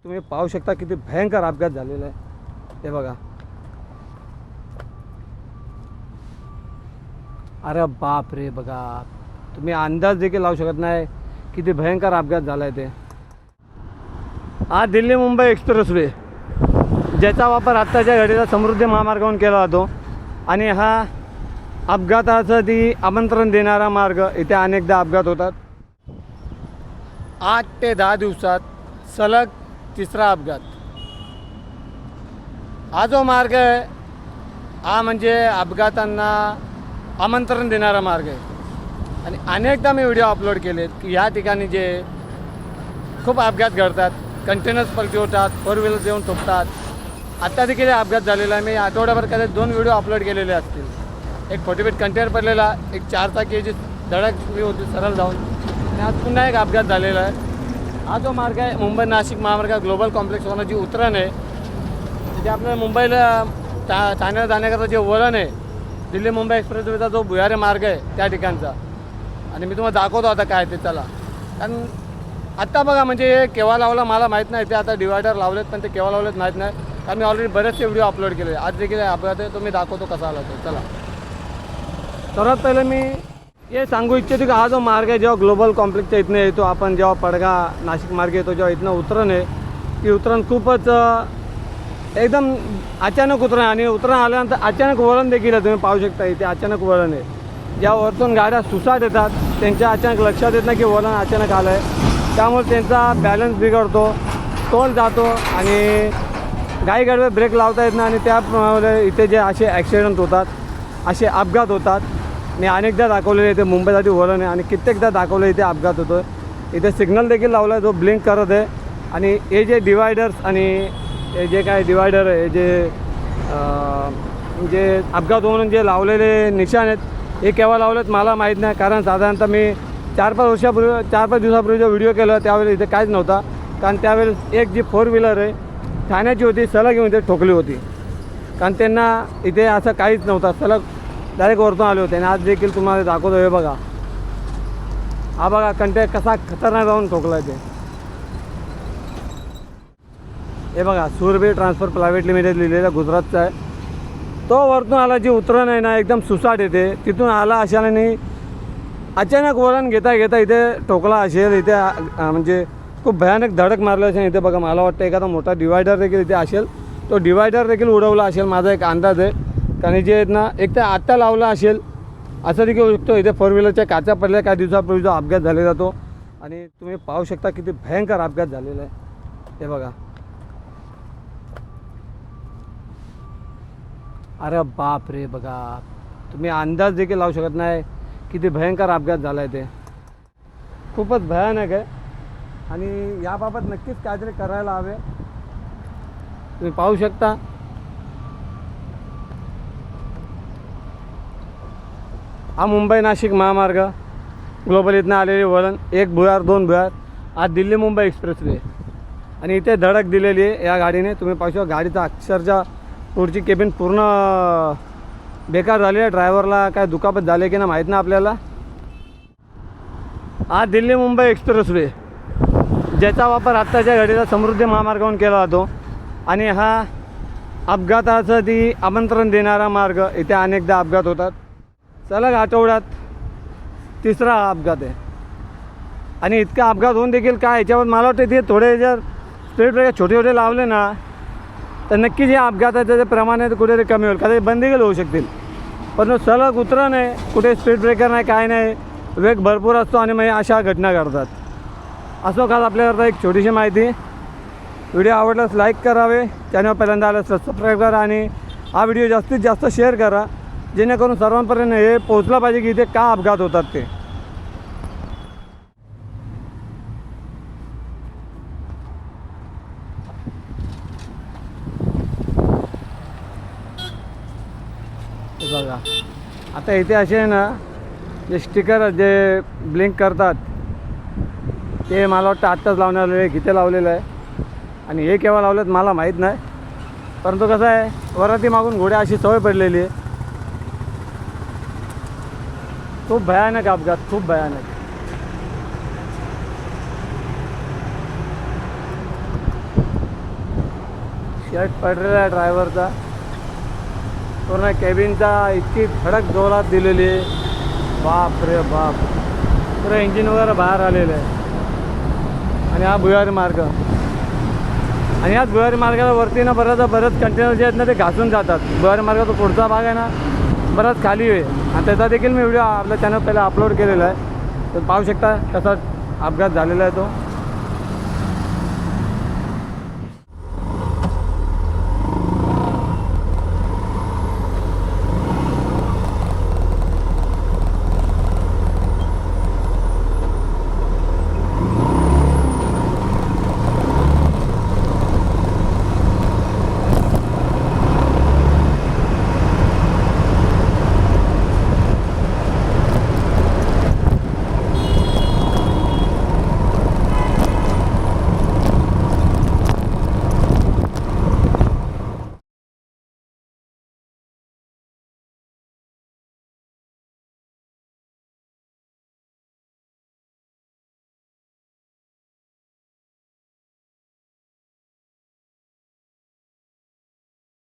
तुम्ही पाहू शकता किती भयंकर अपघात झालेला आहे। हे बघा, अरे बाप रे, बघा तुम्ही अंदाज देखील लावू शकत नाही किती भयंकर अपघात झाला आहे ते। हा दिल्ली मुंबई एक्सप्रेसवे, ज्याचा वापर आत्ताच्या घडीला समृद्धी महामार्गावरून केला जातो आणि हा अपघातासाठी आमंत्रण देणारा मार्ग। इथे अनेकदा अपघात होतात। 8 ते 10 दिवसात सलग तिसरा अपघात। हा जो मार्ग आहे हा म्हणजे अपघातांना आमंत्रण देणारा मार्ग आहे आणि अनेकदा मी व्हिडिओ अपलोड केलेत की या ठिकाणी जे खूप अपघात घडतात, कंटेनर्स पलटी होतात, फोर व्हीलर्स येऊन ठोकतात। आत्ता देखील अपघात झालेला आहे। मी आठवड्याभर कधी 2 व्हिडिओ अपलोड केलेले असतील। एक 40 फीट कंटेनर पडलेला, एक 4 चाकी धडक होती सरळ जाऊन, आणि आज पुन्हा एक अपघात झालेला आहे। हा जो मार्ग आहे मुंबई नाशिक महामार्ग ग्लोबल कॉम्प्लेक्स होण्याची उतरण आहे, म्हणजे आपल्याला मुंबईला ठाण्याला जाण्याकरता जे वळण आहे दिल्ली मुंबई एक्सप्रेसवेचा जो भुयारी मार्ग आहे त्या ठिकाणचा, आणि मी तुम्हाला दाखवतो आता काय ते। चला, कारण आत्ता बघा म्हणजे हे केव्हा लावलं मला माहीत नाही, ते आता डिवायडर लावलेत पण ते केव्हा लावलेत माहीत नाही, कारण मी ऑलरेडी बरेचसे व्हिडिओ अपलोड केले। आज देखील अपघात आहे तो मी दाखवतो कसा आला तो। चला, सर्वात पहिले मी हे सांगू इच्छितो की हा जो मार्ग आहे जेव्हा ग्लोबल कॉम्प्लेक्सच्या इथनं येतो आपण, जेव्हा पडगा नाशिक मार्ग येतो, जेव्हा इथनं उतरण आहे ती उतरण खूपच एकदम अचानक उतरण, आणि उतरण आल्यानंतर अचानक वळण देखील आहे। तुम्ही पाहू शकता इथे अचानक वळण आहे। ज्या वरतून गाड्या सुसाट येतात त्यांच्या अचानक लक्षात येत नाही की वळण अचानक आलं आहे, त्यामुळे त्यांचा बॅलन्स बिघडतो, तोल जातो आणि गाई गाडवे ब्रेक लावता येत नाही, आणि त्यामुळे इथे जे असे ॲक्सिडेंट होतात, असे अपघात होतात। मी अनेकदा दाखवलेले इथे मुंबईसाठी वळण आहे आणि कित्येकदा दाखवलं इथे अपघात होतो। इथे सिग्नल देखील लावला आहे जो ब्लिंक करत आहे, आणि हे जे डिवायडर्स आणि हे जे काय डिवायडर आहे जे अपघात होऊन जे लावलेले निशाण आहेत हे केव्हा लावलेत मला माहीत नाही, कारण साधारणतः मी 4-5 दिवसापूर्वी जो व्हिडिओ केला त्यावेळेस इथे काहीच नव्हता, कारण त्यावेळेस एक जी 4 व्हीलर आहे ठाण्याची होती, सलग येऊन इथे ठोकली होती, कारण त्यांना इथे असं काहीच नव्हतं, सलग डायरेक्ट वरतून आले होते। आणि आज देखील तुम्हाला दाखवतो, हे बघा, हा बघा कंटेनर कसा खतरनाक जाऊन ठोकला ते। हे बघा, सुरभि ट्रान्सफर प्रायव्हेट लिमिटेड लिहिलेलं गुजरातचं आहे। तो वरतून आला, जी उतरण आहे ना एकदम सुसाट येते, तिथून आला अशाने अचानक वळण घेता इथे ठोकला असेल। इथे म्हणजे खूप भयानक धडक मारलं असेल इथे। बघा, मला वाटतं एखादा मोठा डिवायडर देखील इथे असेल, तो डिवायडर देखील उडवला असेल, माझा एक अंदाज आहे। कारण जे आहेत ना एक तर आत्ता लावला असेल असं देखील होऊ शकतो। इथे 4 व्हीलरच्या काचा पडल्या काही दिवसापूर्वी जो अपघात झालेला तो, आणि तुम्ही पाहू शकता किती भयंकर अपघात झालेला आहे। हे बघा, अरे बाप रे, बघा तुम्ही अंदाज देखील लावू शकत नाही किती भयंकर अपघात झाला आहे ते। खूपच भयानक आहे आणि याबाबत नक्कीच काहीतरी करायला हवे। तुम्ही पाहू शकता हा मुंबई नाशिक महामार्ग ग्लोबल इथनं आलेले वळण, 1 भुयार 2 भुयार, आज दिल्ली मुंबई एक्सप्रेसवे, आणि इथे धडक दिलेली आहे या गाडीने। तुम्ही पाहू शकता गाडीचा अक्षरशः पुढची केबिन पूर्ण बेकार झाली आहे। ड्रायव्हरला काय दुखापत झाली की नाही माहीत नाही आपल्याला। हा दिल्ली मुंबई एक्सप्रेसवे, ज्याचा वापर आत्ताच्या घडीला समृद्धी महामार्गावरून केला जातो आणि हा अपघातासाठी आमंत्रण देणारा मार्ग। इथे अनेकदा अपघात होतात। सलग आठवड्यात तिसरा अपघात आहे, आणि इतका अपघात होऊन देखील काय याच्यावर मला वाटतं ते थोडे जर स्पीड ब्रेकर छोटे लावले ना तर नक्कीच या अपघाताचं जे प्रमाण आहे ते कुठेतरी कमी होईल, कधी बंद देखील होऊ शकतील। पण सलग उतरण आहे, कुठे स्पीड ब्रेकर नाही, काय नाही, वेग भरपूर असतो आणि मग अशा घटना घडतात। असो खास आपल्याकरता एक छोटीशी माहिती। व्हिडिओ आवडल्यास लाईक करावे, चॅनल पहिल्यांदा आल्यास सबस्क्राईब करा, आणि हा व्हिडिओ जास्तीत जास्त शेअर करा, जेणेकरून सर्वांपर्यंत हे पोहोचलं पाहिजे की इथे का अपघात होतात ते। बघा, आता इथे असे आहे ना जे स्टिकर जे ब्लिंक करतात ते मला वाटतं आत्ताच लावण्यात आलेले, किती लावलेलं आहे आणि हे केव्हा लावलेत मला माहीत नाही, परंतु कसं आहे वराती मागून घोड्या अशी सवय पडलेली आहे। खूप भयानक अपघात, खूप भयानक। शर्ट पडलेला आहे ड्रायव्हरचा. पूर्ण कॅबिनचा इतकी धडक जोरात दिलेली आहे, बाप रे बाप. पुरं इंजिन वगैरे बाहेर आलेलं आहे. आणि हा भुयारी मार्ग, आणि याच भुयारी मार्गाला वरती ना बरंच कंटेनर जे आहेत ना ते घासून जातात. भुयारी मार्गाचा पुढचा भाग आहे ना बराच खाली आहे, आणि त्याचा देखील मी व्हिडिओ आपल्या चॅनल पहिला अपलोड केलेला आहे. तर पाहू शकता कसा अपघात झालेला आहे तो.